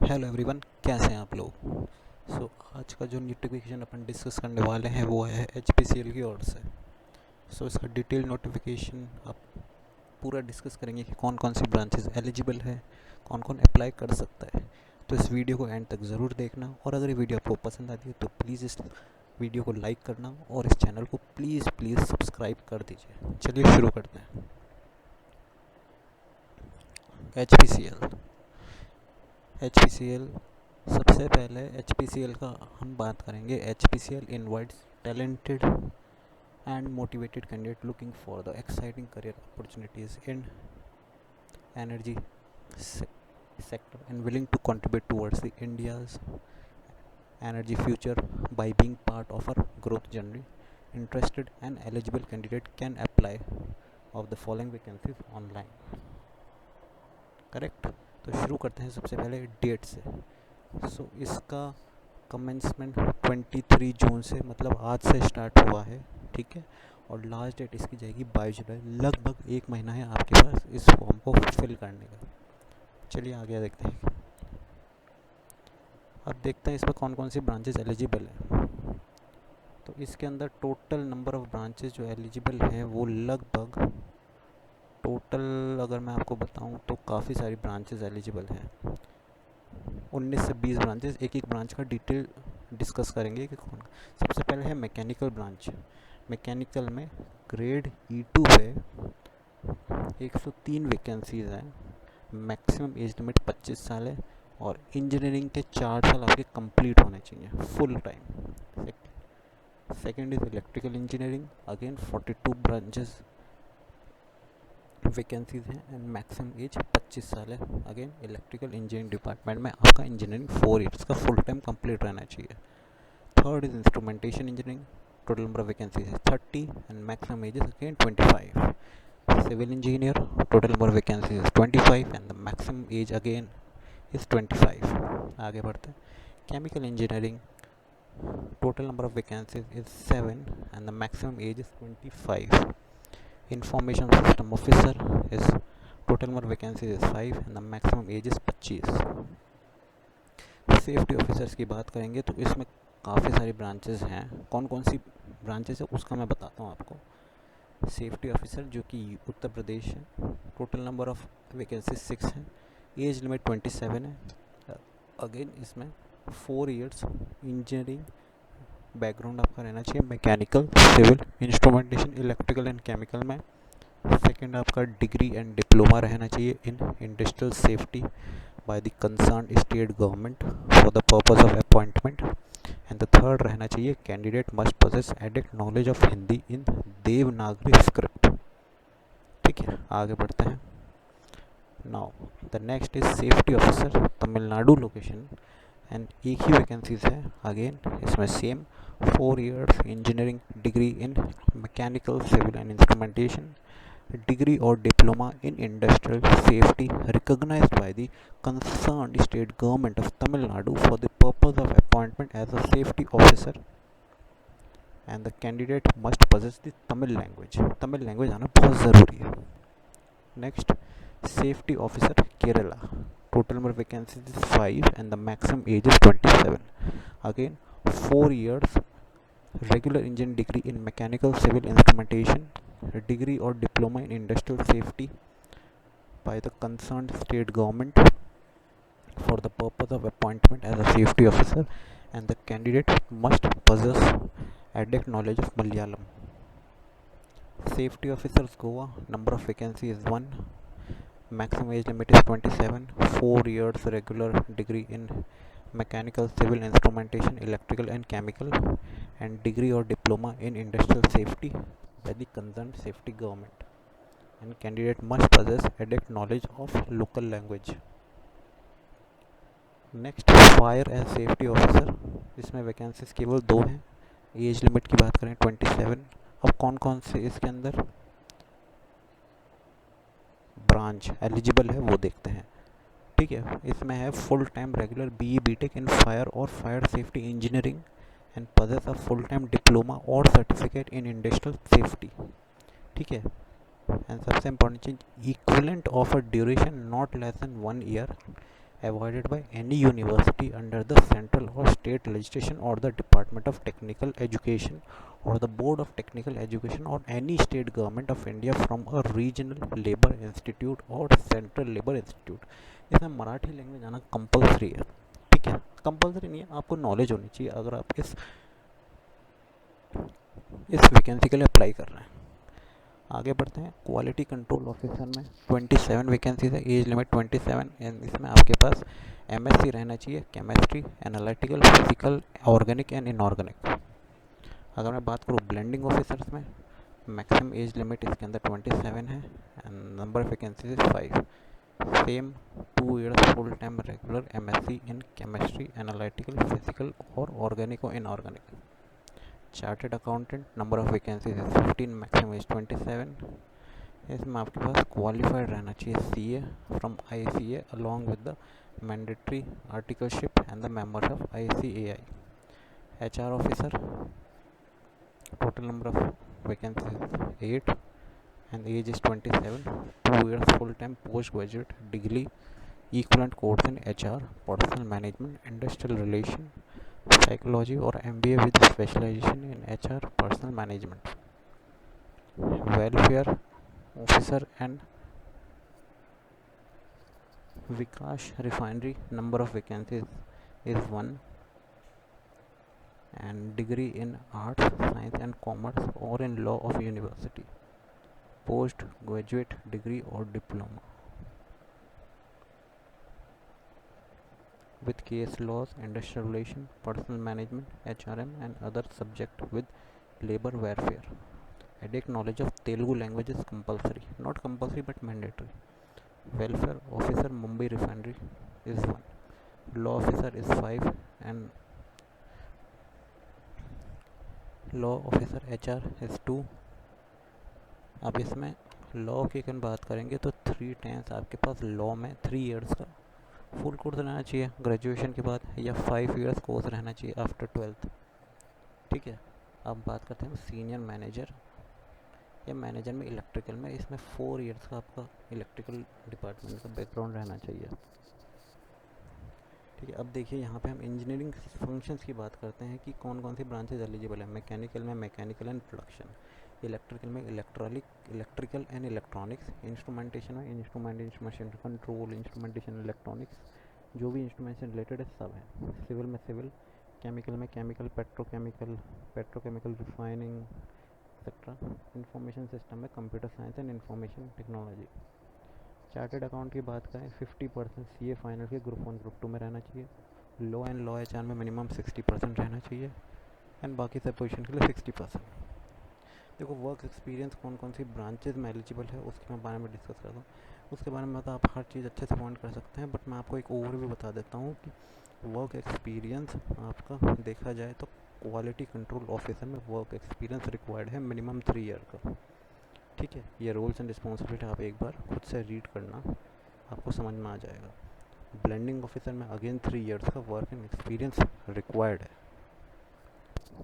Hello everyone, कैसे हैं आप लोग। आज का जो नोटिफिकेशन अपन डिस्कस करने वाले हैं वो है HPCL की ओर से। इसका डिटेल नोटिफिकेशन आप पूरा डिस्कस करेंगे कि कौन कौन सी ब्रांचेस एलिजिबल है, कौन कौन अप्लाई कर सकता है। तो इस वीडियो को एंड तक ज़रूर देखना, और अगर ये वीडियो आपको पसंद आती है तो प्लीज़ इस वीडियो को लाइक करना और इस चैनल को प्लीज़ प्लीज़ सब्सक्राइब कर दीजिए। चलिए शुरू करते हैं। HPCL HPCL सबसे पहले HPCL का हम बात करेंगे। HPCL invites talented and motivated candidate looking for the exciting career opportunities in energy sector and willing to contribute towards the India's energy future by being part of our growth journey. Interested and eligible candidate can apply of the following vacancies online. Correct. तो शुरू करते हैं सबसे पहले date से। इसका commencement 23 जून से, मतलब आज से स्टार्ट हुआ है, ठीक है। और लास्ट डेट इसकी जाएगी 22 जुलाई। लगभग एक महीना है आपके पास इस फॉर्म को फिल करने का। चलिए आगे देखते हैं। अब देखते हैं इसमें कौन कौन सी ब्रांचेस एलिजिबल है। तो इसके अंदर टोटल नंबर ऑफ़ ब्रांचेस जो एलिजिबल हैं वो लगभग टोटल, अगर मैं आपको बताऊं तो काफ़ी सारी ब्रांचेस एलिजिबल हैं। 19 से 20 ब्रांचेस। एक एक ब्रांच का डिटेल डिस्कस करेंगे कि कौन। सबसे पहले है मैकेनिकल ब्रांच। मैकेनिकल में ग्रेड E2 पे 103 वैकेंसीज़ हैं। मैक्सिमम एज लिमिट 25 साल है और इंजीनियरिंग के 4 साल आपके कंप्लीट होने चाहिए full time. Second is electrical engineering, again 42 branches vacancies हैं एंड मैक्सिमम एज 25 साल है। अगेन इलेक्ट्रिकल इंजीनियरिंग डिपार्टमेंट में आपका इंजीनियरिंग 4 ईयर्स का फुल टाइम कंप्लीट रहना चाहिए। Third is instrumentation engineering, total number of vacancies है 30 and maximum age is again 25। Civil engineer, total number of vacancies is 25 and the maximum age again is 25। आगे बढ़ते हैं। Chemical engineering, total number of vacancies is 7 and the maximum age is 25। Information system officer is total number of vacancies is 5 and the maximum age is 25। Safety officers की बात करेंगे तो इसमें काफ़ी सारी ब्रांचेस हैं। कौन कौन सी ब्रांचेस है उसका मैं बताता हूँ आपको। सेफ्टी ऑफिसर जो कि उत्तर प्रदेश है, टोटल नंबर ऑफ वैकेंसी 6 हैं, एज लिमिट 27 है। अगेन इसमें 4 इयर्स इंजीनियरिंग बैकग्राउंड आपका रहना चाहिए, mechanical, civil, instrumentation, electrical and chemical में। सेकेंड आपका डिग्री एंड डिप्लोमा रहना चाहिए in industrial safety by the concerned state government for the purpose of appointment, and the third रहना चाहिए candidate must possess adequate knowledge of Hindi in Devanagari script। ठीक है, आगे बढ़ते हैं। Now the next is safety officer, Tamil Nadu location, and एक ही vacancies है। अगेन इसमें same 4 years engineering degree in mechanical, civil and instrumentation, degree or diploma in industrial safety recognized by the concerned state government of Tamil Nadu for the purpose of appointment as a safety officer, and the candidate must possess the Tamil language। Tamil language आना बहुत ज़रूरी है। Next, safety officer Kerala, total number of vacancies is 5 and the maximum age is 27। Again 4 years regular engineering degree in mechanical, civil, instrumentation, a degree or diploma in industrial safety by the concerned state government for the purpose of appointment as a safety officer, and the candidate must possess adequate knowledge of Malayalam। Safety officers Goa, number of vacancy is 1, maximum age limit is 27, 4 years regular degree in mechanical, civil, instrumentation, electrical and chemical, and degree or diploma in industrial safety by the concerned safety government, and candidate must possess adequate knowledge of local language। Next, fire and safety officer, इसमें vacancies केवल 2 हैं। Age limit की बात करें 27। अब कौन कौन से इसके अंदर ब्रांच एलिजिबल है वो देखते हैं। ठीक है, इसमें है full time regular BE BTech in fire और fire safety engineering and possess a full time diploma or certificate in industrial safety। ठीक है, एंड सबसे इम्पोर्टेंट चीज, equivalent of a duration not less than 1 year avoided by any university under the central or state legislation or the Department of Technical Education or the Board of Technical Education or any state government of India from a regional labor institute or central labor institute. इसमें Marathi language आना compulsory है, ठीक है, compulsory नहीं है, आपको knowledge होनी चाहिए अगर आप इस वैकेंसी के लिए अप्लाई कर रहे हैं। आगे बढ़ते हैं। क्वालिटी कंट्रोल ऑफिसर में 27 वैकेंसीज है, एज लिमिट 27 एंड इसमें आपके पास एमएससी रहना चाहिए, chemistry, analytical, physical, organic and inorganic. अगर मैं बात करूँ ब्लेंडिंग ऑफिसर्स में, मैक्सिमम एज लिमिट इसके अंदर 27 है and number of vacancies is 5। Same 2 years full time regular MSc in chemistry, analytical, physical और ऑर्गेनिक और inorganic. Chartered accountant, number of vacancies is 15, maximum is 27। इसमें आपके पास क्वालिफाइड रहना चाहिए CA from ICA along with the mandatory articleship and the members of ICAI. HR officer, total number of vacancies 8 and age is 27, 2 years full-time post-graduate degree, equivalent course in HR, personal management, industrial relation, psychology or MBA with specialization in HR, personal management. Welfare officer and Vikash refinery, number of vacancies is 1 and degree in arts, science and commerce or in law of university, post graduate degree or diploma with case laws, industrial relation, personal management, HRM and other subject with labor welfare. Adequate knowledge of Telugu language is compulsory, not compulsory but mandatory. Welfare officer Mumbai refinery is 1, law officer is 5 and law officer HR is 2। अब इसमें law की अगर बात करेंगे तो 3 times आपके पास law में 3 years का फुल कोर्स रहना चाहिए ग्रेजुएशन के बाद, या 5 years कोर्स रहना चाहिए आफ्टर 12th, ठीक है। अब बात करते हैं सीनियर मैनेजर या मैनेजर में इलेक्ट्रिकल में, इसमें 4 years का आपका इलेक्ट्रिकल डिपार्टमेंट का बैकग्राउंड रहना चाहिए, ठीक है। अब देखिए यहाँ पे हम इंजीनियरिंग फंक्शंस की बात करते हैं कि कौन कौन सी ब्रांचेज एलिजिबल है। मैकेनिकल में मैकेनिकल एंड प्रोडक्शन, इलेक्ट्रिकल में इलेक्ट्रिकल एंड इलेक्ट्रॉनिक्स, इंस्ट्रूमेंटेशन में इंस्ट्रूमेंटेशन कंट्रोल, इंस्ट्रूमेंटेशन इलेक्ट्रॉनिक्स, जो भी इंस्ट्रूमेंटेशन रिलेटेड है सब है। सिविल में सिविल, केमिकल में chemical, petrochemical refining etcetera. Information system में computer science and information technology. Chartered account की बात करें 50% सीए फाइनल के ग्रुप 1 ग्रुप 2 में रहना चाहिए। लॉ एंड लॉ एचआर में मिनिमम 60% रहना चाहिए एंड बाकी सब पोजीशन के लिए 60%। देखो वर्क एक्सपीरियंस कौन कौन सी ब्रांचेज में एलिजिबल है उसके मैं बारे में डिस्कस करता हूँ। उसके बारे में तो आप हर चीज़ अच्छे से पॉइंट कर सकते हैं, बट मैं आपको एक ओवरव्यू बता देता हूँ कि वर्क एक्सपीरियंस आपका देखा जाए तो क्वालिटी कंट्रोल ऑफिसर में वर्क एक्सपीरियंस रिक्वायर्ड है मिनिमम 3 year का, ठीक है। ये रोल्स एंड रिस्पॉन्सिबिलिटी आप एक बार खुद से रीड करना, आपको समझ में आ जाएगा। ब्लेंडिंग ऑफिसर में अगेन 3 years का वर्क एंड एक्सपीरियंस रिक्वायर्ड है।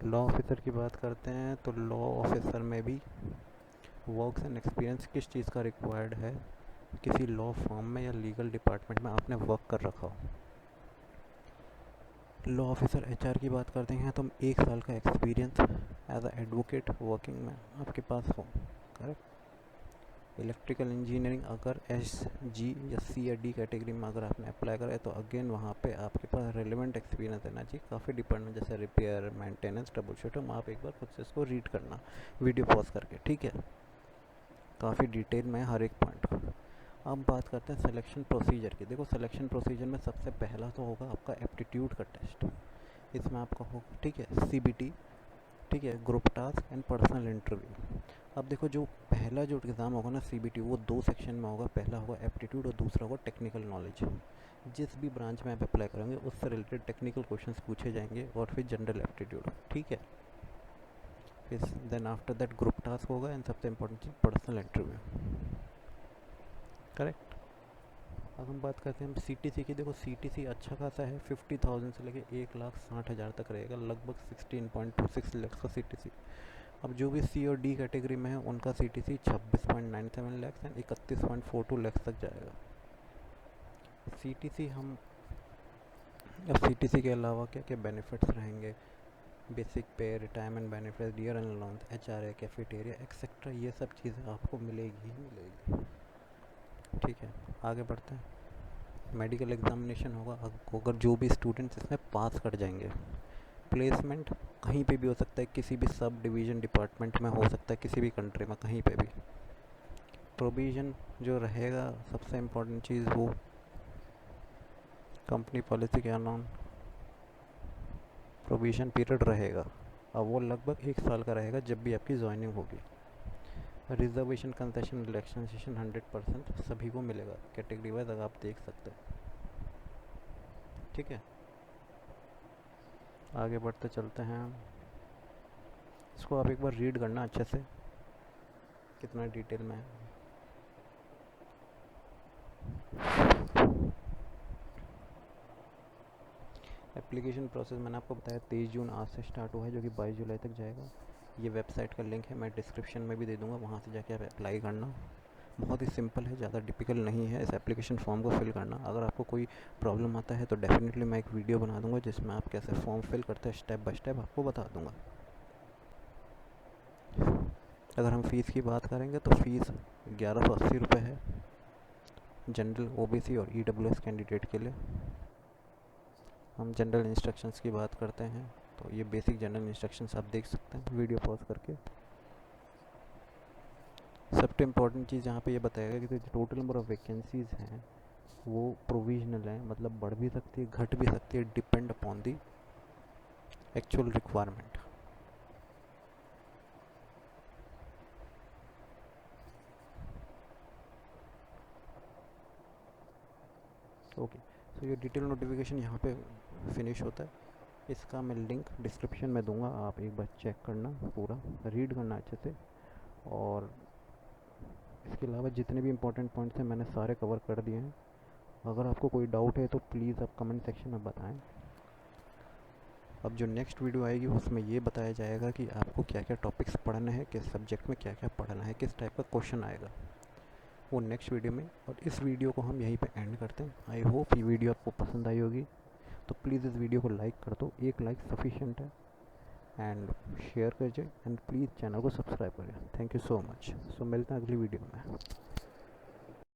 लॉ ऑफिसर की बात करते हैं तो लॉ ऑफिसर में भी वर्क एंड एक्सपीरियंस किस चीज़ का रिक्वायर्ड है, किसी लॉ फर्म में या लीगल डिपार्टमेंट में आपने वर्क कर रखा हो। लॉ ऑफिसर एचआर की बात करते हैं तो 1 साल का experience as a advocate working में आपके पास हो, करेक्ट। इलेक्ट्रिकल इंजीनियरिंग अगर SG या C या D कैटेगरी में अगर आपने अप्लाई करा है तो अगेन वहाँ पे आपके पास रेलिवेंट एक्सपीरियंस रहना चाहिए। काफ़ी डिपार्टमेंट जैसे रिपेयर, मेंटेनेंस, ट्रबल शूटिंग, आप एक बार खुद से इसको रीड करना वीडियो पॉज करके, ठीक है। काफ़ी डिटेल में हर एक पॉइंट को। अब बात करते हैं सिलेक्शन प्रोसीजर की। देखो सिलेक्शन प्रोसीजर में सबसे पहला तो होगा आपका एप्टीट्यूड का टेस्ट, इसमें आपका होगा, ठीक है, CBT, ठीक है, group task and personal interview. अब देखो जो पहला जो एग्ज़ाम होगा ना CBT, वो 2 सेक्शन में होगा, पहला होगा एप्टीट्यूड और दूसरा होगा टेक्निकल नॉलेज। जिस भी ब्रांच में आप अप्लाई करेंगे उससे रिलेटेड टेक्निकल क्वेश्चंस पूछे जाएंगे और फिर जनरल एप्टीट्यूड, ठीक है। फिर then after that group task होगा एंड सबसे इम्पोर्टेंट चीज़ पर्सनल इंटरव्यू, करेक्ट। अब हम बात करते हैं CTC की। देखो CTC अच्छा खासा है, 50,000 से लेके 1,60,000 तक रहेगा, लगभग 16.26 लाख का CTC। अब जो भी C और D कैटेगरी में है उनका CTC 26.97 लाख एंड 31.42 लाख तक जाएगा। CTC हम अब सीटीसी के अलावा क्या क्या बेनिफिट्स रहेंगे, basic pay, retirement benefit, dear and allowance, HRA, cafeteria etcetera, ये सब चीज़ें आपको मिलेगी ही मिलेगी। ठीक है, आगे बढ़ते हैं। मेडिकल एग्जामिनेशन होगा, अगर जो भी स्टूडेंट्स इसमें पास कर जाएंगे, प्लेसमेंट कहीं पे भी हो सकता है, किसी भी सब डिवीज़न डिपार्टमेंट में हो सकता है, किसी भी कंट्री में कहीं पे भी। प्रोविज़न जो रहेगा, सबसे इम्पोर्टेंट चीज़ वो कंपनी पॉलिसी के अलावा प्रोविज़न पीरियड रहेगा। अब वो लगभग 1 साल का रहेगा जब भी आपकी ज्वाइनिंग होगी। रिजर्वेशन, कंसेशन, रिलैक्सेशन 100% सभी को मिलेगा, कैटेगरी वाइज अगर आप देख सकते हैं। ठीक है, आगे बढ़ते चलते हैं। इसको आप एक बार रीड करना अच्छे से, कितना डिटेल में है। एप्लीकेशन प्रोसेस मैंने आपको बताया 23 जून आज से स्टार्ट हुआ है, जो कि 22 जुलाई तक जाएगा। ये वेबसाइट का लिंक है, मैं डिस्क्रिप्शन में भी दे दूँगा, वहाँ से जाके आप अप्लाई करना। बहुत ही सिंपल है, ज़्यादा डिफ़िकल्ट नहीं है इस एप्लीकेशन फॉर्म को फिल करना। अगर आपको कोई प्रॉब्लम आता है तो डेफिनेटली मैं एक वीडियो बना दूँगा जिसमें आप कैसे फॉर्म फिल करते हैं स्टेप बाय स्टेप आपको बता दूँगा। अगर हम फ़ीस की बात करेंगे तो फ़ीस 1180 रुपये है जनरल, ओबीसी और ईडब्ल्यूएस कैंडिडेट के लिए। हम जनरल इंस्ट्रक्शंस की बात करते हैं तो ये बेसिक जनरल इंस्ट्रक्शंस आप देख सकते हैं वीडियो पॉज करके। सबसे इम्पोर्टेंट चीज़ यहाँ पे ये बताएगा कि जो टोटल नंबर ऑफ़ वैकेंसीज़ हैं वो प्रोविजनल है, मतलब बढ़ भी सकती है, घट भी सकती है, depend upon the actual requirement. Okay, so ये डिटेल नोटिफिकेशन यहाँ पे फिनिश होता है। इसका मैं लिंक डिस्क्रिप्शन में दूंगा, आप एक बार चेक करना, पूरा रीड करना अच्छे से। और इसके अलावा जितने भी इंपॉर्टेंट पॉइंट्स हैं मैंने सारे कवर कर दिए हैं। अगर आपको कोई डाउट है तो प्लीज़ आप कमेंट सेक्शन में बताएं। अब जो नेक्स्ट वीडियो आएगी उसमें ये बताया जाएगा कि आपको क्या क्या टॉपिक्स पढ़ना है, किस सब्जेक्ट में क्या क्या पढ़ना है, किस टाइप का क्वेश्चन आएगा, वो नेक्स्ट वीडियो में। और इस वीडियो को हम यहीं पे एंड करते हैं। आई होप ये वीडियो आपको पसंद आई होगी, तो प्लीज़ इस वीडियो को लाइक कर दो, एक लाइक सफिशिएंट है। एंड शेयर करिए एंड प्लीज़ चैनल को सब्सक्राइब करिए। Thank you so much. So मिलते हैं अगली वीडियो में।